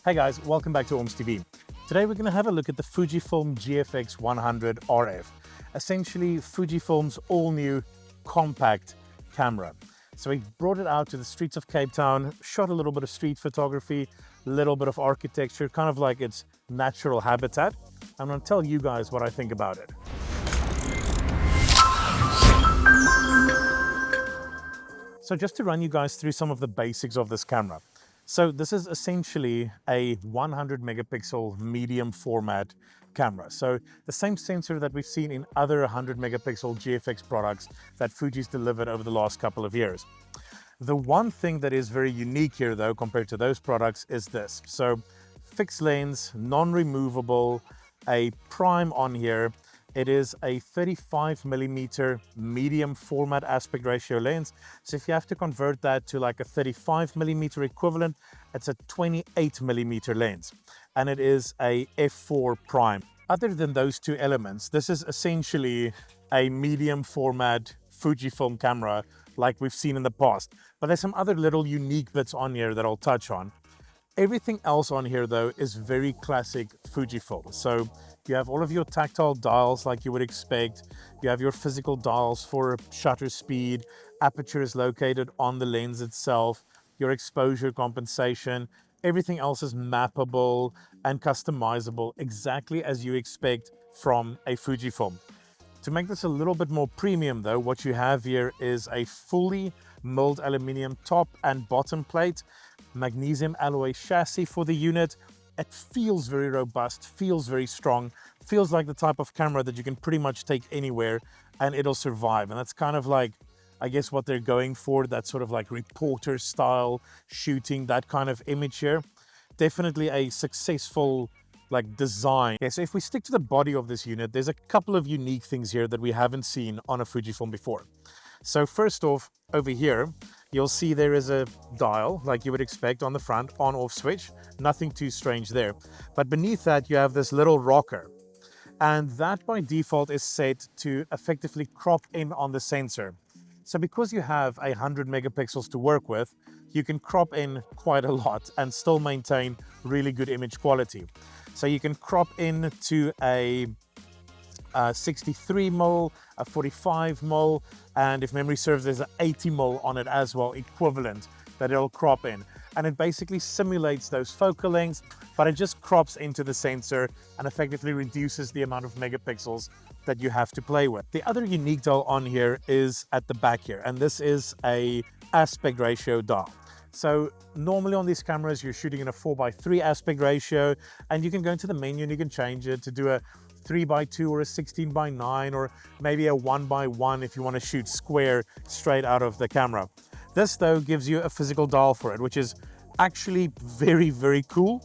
Hey guys, welcome back to OrmsTV. Today we're going to have a look at the Fujifilm GFX100 RF, essentially Fujifilm's all-new compact camera. So we brought it out to the streets of Cape Town, shot a little bit of street photography, a little bit of architecture, kind of like its natural habitat. I'm going to tell you guys what I think about it. So just to run you guys through some of the basics of this camera. So this is essentially a 100 megapixel medium format camera. So the same sensor that we've seen in other 100 megapixel GFX products that Fuji's delivered over the last couple of years. The one thing that is very unique here though, compared to those products, is this. So fixed lens, non-removable, a prime on here. It is a 35 millimeter medium format aspect ratio lens. So if you have to convert that to like a 35 millimeter equivalent, it's a 28 millimeter lens. And it is a f4 prime. Other than those two elements, this is essentially a medium format Fujifilm camera like we've seen in the past. But there's some other little unique bits on here that I'll touch on. Everything else on here though is very classic Fujifilm. So you have all of your tactile dials like you would expect. You have your physical dials for shutter speed. Aperture is located on the lens itself. Your exposure compensation. Everything else is mappable and customizable exactly as you expect from a Fujifilm. To make this a little bit more premium though, what you have here is a fully milled aluminium top and bottom plate, magnesium alloy chassis for the unit. It feels very robust, feels very strong, feels like the type of camera that you can pretty much take anywhere and it'll survive. And that's kind of like, I guess, what they're going for, that sort of like reporter style shooting, that kind of image here. Definitely a successful like design. Okay, so if we stick to the body of this unit, there's a couple of unique things here that we haven't seen on a Fujifilm before. So first off, over here, you'll see there is a dial, like you would expect on the front, on-off switch. Nothing too strange there. But beneath that, you have this little rocker. And that by default is set to effectively crop in on the sensor. So because you have 100 megapixels to work with, you can crop in quite a lot and still maintain really good image quality. So you can crop in to a 63mm, a 45mm, and if memory serves, there's an 80mm on it as well, equivalent, that it'll crop in. And it basically simulates those focal lengths, but it just crops into the sensor and effectively reduces the amount of megapixels that you have to play with. The other unique dial on here is at the back here, and this is a aspect ratio dial. So normally on these cameras, you're shooting in a 4:3 aspect ratio, and you can go into the menu and you can change it to do a 3:2 or a 16:9 or maybe a 1:1 if you want to shoot square straight out of the camera. This though gives you a physical dial for it, which is actually very, very cool.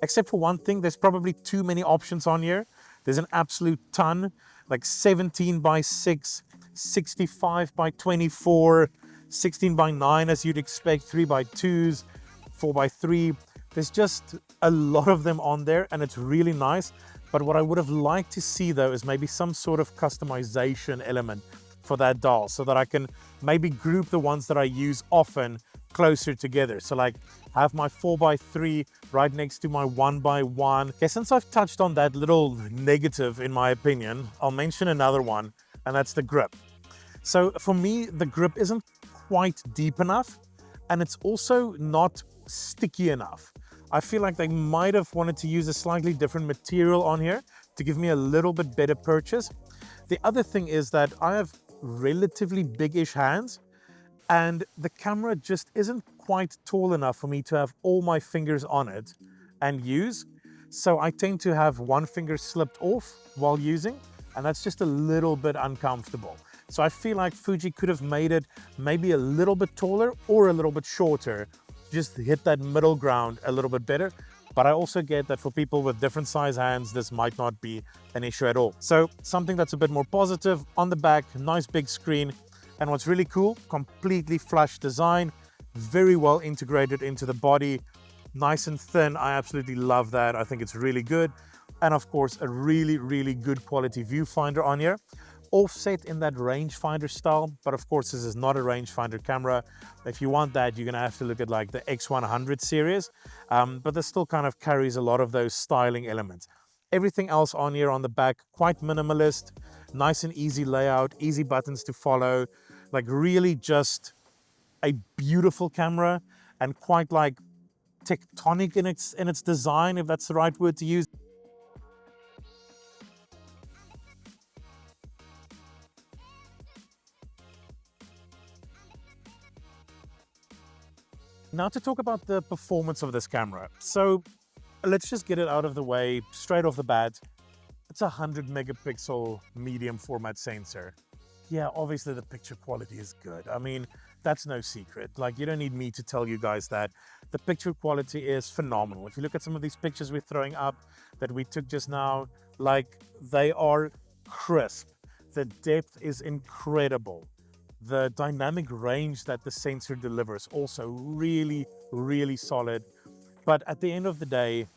Except for one thing, there's probably too many options on here. There's an absolute ton, like 17:6, 65:24, 16:9 as you'd expect, 3:2s, 4:3. There's just a lot of them on there and it's really nice. But what I would have liked to see though is maybe some sort of customization element for that dial so that I can maybe group the ones that I use often closer together. So like have my 4:3 right next to my 1:1. Okay, since I've touched on that little negative in my opinion, I'll mention another one, and that's the grip. So for me, the grip isn't quite deep enough and it's also not sticky enough. I feel like they might have wanted to use a slightly different material on here to give me a little bit better purchase. The other thing is that I have relatively big-ish hands and the camera just isn't quite tall enough for me to have all my fingers on it and use. So I tend to have one finger slipped off while using, and that's just a little bit uncomfortable. So I feel like Fuji could have made it maybe a little bit taller or a little bit shorter, just hit that middle ground a little bit better. But I also get that for people with different size hands, this might not be an issue at all. So something that's a bit more positive on the back, nice big screen. And what's really cool, completely flush design, very well integrated into the body, nice and thin. I absolutely love that. I think it's really good. And of course, a really, really good quality viewfinder on here. offset in that rangefinder style, but of course this is not a rangefinder camera. If you want that, you're gonna have to look at like the X100 series, but this still kind of carries a lot of those styling elements. Everything else on here on the back, quite minimalist, nice and easy layout, easy buttons to follow, like really just a beautiful camera and quite like tectonic in its design, if that's the right word to use. Now to talk about the performance of this camera. So let's just get it out of the way straight off the bat. It's a 100 megapixel medium format sensor. Yeah, obviously the picture quality is good. I mean, that's no secret. Like, you don't need me to tell you guys that. The picture quality is phenomenal. If you look at some of these pictures we're throwing up that we took just now, like, they are crisp. The depth is incredible. The dynamic range that the sensor delivers also really, really solid. But at the end of the day,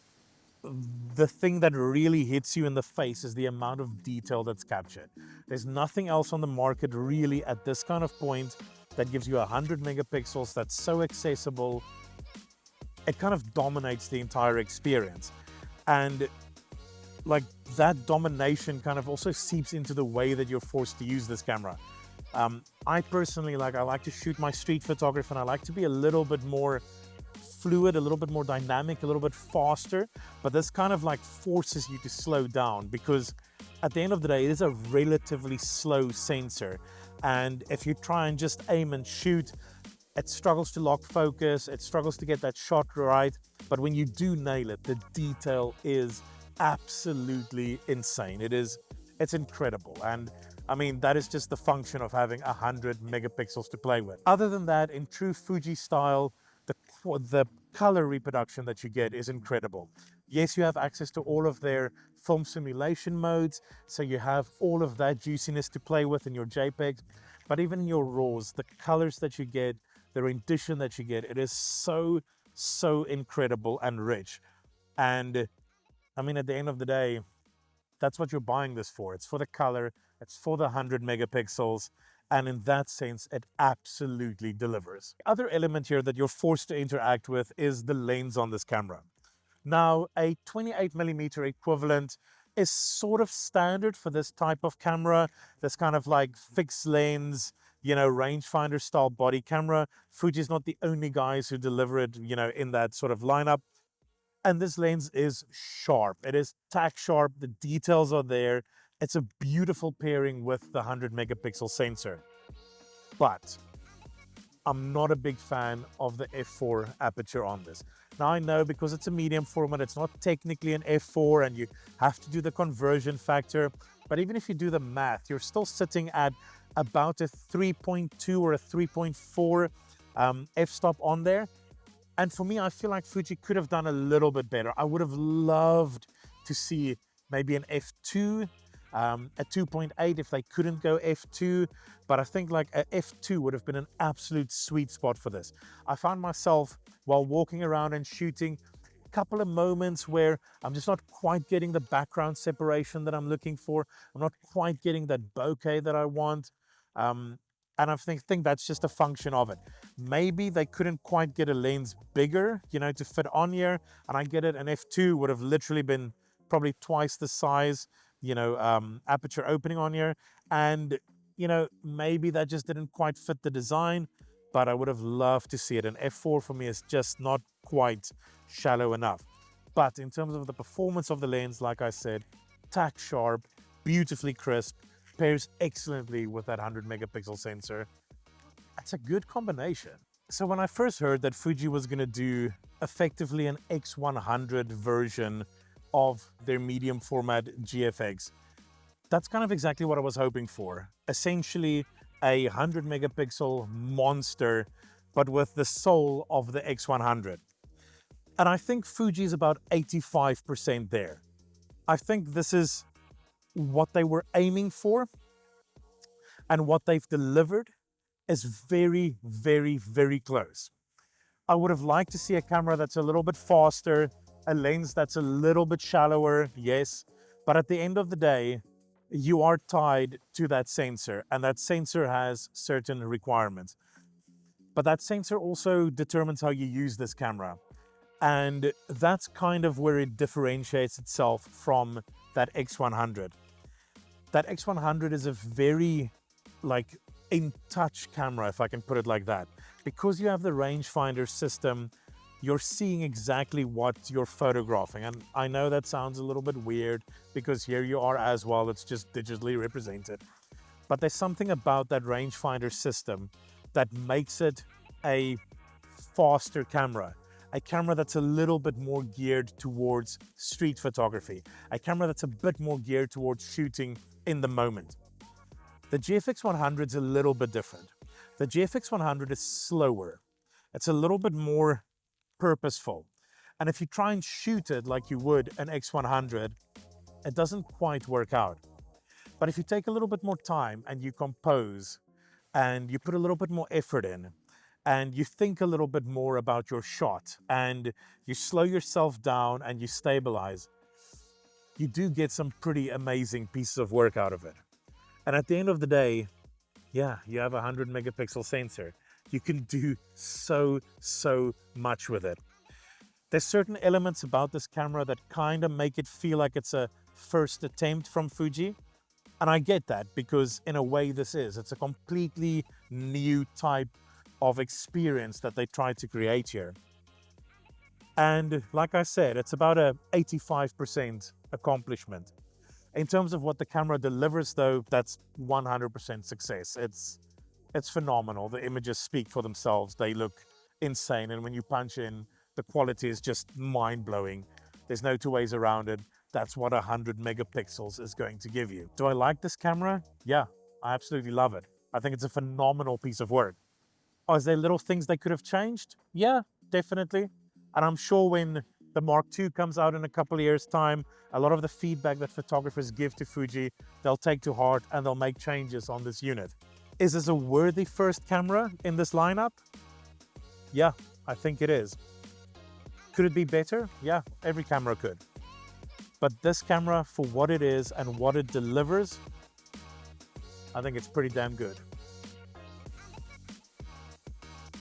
the thing that really hits you in the face is the amount of detail that's captured. There's nothing else on the market really at this kind of point that gives you 100 megapixels that's so accessible. It kind of dominates the entire experience. And like that domination kind of also seeps into the way that you're forced to use this camera. I personally I like to shoot my street photography, and I like to be a little bit more fluid, a little bit more dynamic, a little bit faster, but this kind of like forces you to slow down, because at the end of the day, it is a relatively slow sensor. And if you try and just aim and shoot, it struggles to lock focus, it struggles to get that shot right. But when you do nail it, the detail is absolutely insane. It's incredible. And I mean, that is just the function of having 100 megapixels to play with. Other than that, in true Fuji style, the color reproduction that you get is incredible. Yes, you have access to all of their film simulation modes, so you have all of that juiciness to play with in your JPEGs, but even in your RAWs, the colors that you get, the rendition that you get, it is so incredible and rich. And I mean, at the end of the day, that's what you're buying this for. It's for the color, it's for the 100 megapixels, and in that sense, it absolutely delivers. The other element here that you're forced to interact with is the lens on this camera. Now, a 28mm equivalent is sort of standard for this type of camera, this kind of like fixed lens, rangefinder style body camera. Fuji's not the only guys who deliver it, in that sort of lineup. And this lens is sharp. It is tack sharp. The details are there. It's a beautiful pairing with the 100 megapixel sensor. But I'm not a big fan of the f4 aperture on this. Now I know because it's a medium format, it's not technically an f4 and you have to do the conversion factor. But even if you do the math, you're still sitting at about a 3.2 or a 3.4 f-stop on there. And for me, I feel like Fuji could have done a little bit better. I would have loved to see maybe an f2, a 2.8 if they couldn't go f2, but I think like a f2 would have been an absolute sweet spot for this. I found myself while walking around and shooting a couple of moments where I'm just not quite getting the background separation that I'm looking for. I'm not quite getting that bokeh that I want. And I think that's just a function of it. Maybe they couldn't quite get a lens bigger, to fit on here. And I get it, an f2 would have literally been probably twice the size, aperture opening on here. And, maybe that just didn't quite fit the design, but I would have loved to see it. An f4 for me is just not quite shallow enough. But in terms of the performance of the lens, like I said, tack sharp, beautifully crisp, pairs excellently with that 100 megapixel sensor. It's a good combination. So when I first heard that Fuji was going to do effectively an X100 version of their medium format GFX, that's kind of exactly what I was hoping for. Essentially a 100 megapixel monster, but with the soul of the X100. And I think Fuji is about 85% there. I think this is what they were aiming for, and what they've delivered is very, very, very close. I would have liked to see a camera that's a little bit faster, a lens that's a little bit shallower, yes, but at the end of the day, you are tied to that sensor, and that sensor has certain requirements. But that sensor also determines how you use this camera. And that's kind of where it differentiates itself from that X100. That X100 is a very like in touch camera, if I can put it like that. Because you have the rangefinder system, you're seeing exactly what you're photographing. And I know that sounds a little bit weird because here you are as well, it's just digitally represented. But there's something about that rangefinder system that makes it a faster camera. A camera that's a little bit more geared towards street photography. A camera that's a bit more geared towards shooting in the moment. The GFX100 is a little bit different. The GFX100 is slower. It's a little bit more purposeful. And if you try and shoot it like you would an X100, it doesn't quite work out. But if you take a little bit more time and you compose and you put a little bit more effort in and you think a little bit more about your shot and you slow yourself down and you stabilize, you do get some pretty amazing pieces of work out of it. And at the end of the day, yeah, you have a 100 megapixel sensor. You can do so much with it. There's certain elements about this camera that kind of make it feel like it's a first attempt from Fuji. And I get that because in a way it's a completely new type of experience that they tried to create here. And like I said, it's about a 85% accomplishment. In terms of what the camera delivers though, that's 100% success. It's phenomenal. The images speak for themselves. They look insane. And when you punch in, the quality is just mind-blowing. There's no two ways around it. That's what 100 megapixels is going to give you. Do I like this camera? Yeah, I absolutely love it. I think it's a phenomenal piece of work. Oh, is there little things they could have changed? Yeah, definitely. And I'm sure when the Mark II comes out in a couple of years' time, a lot of the feedback that photographers give to Fuji, they'll take to heart and they'll make changes on this unit. Is this a worthy first camera in this lineup? Yeah, I think it is. Could it be better? Yeah, every camera could. But this camera, for what it is and what it delivers, I think it's pretty damn good.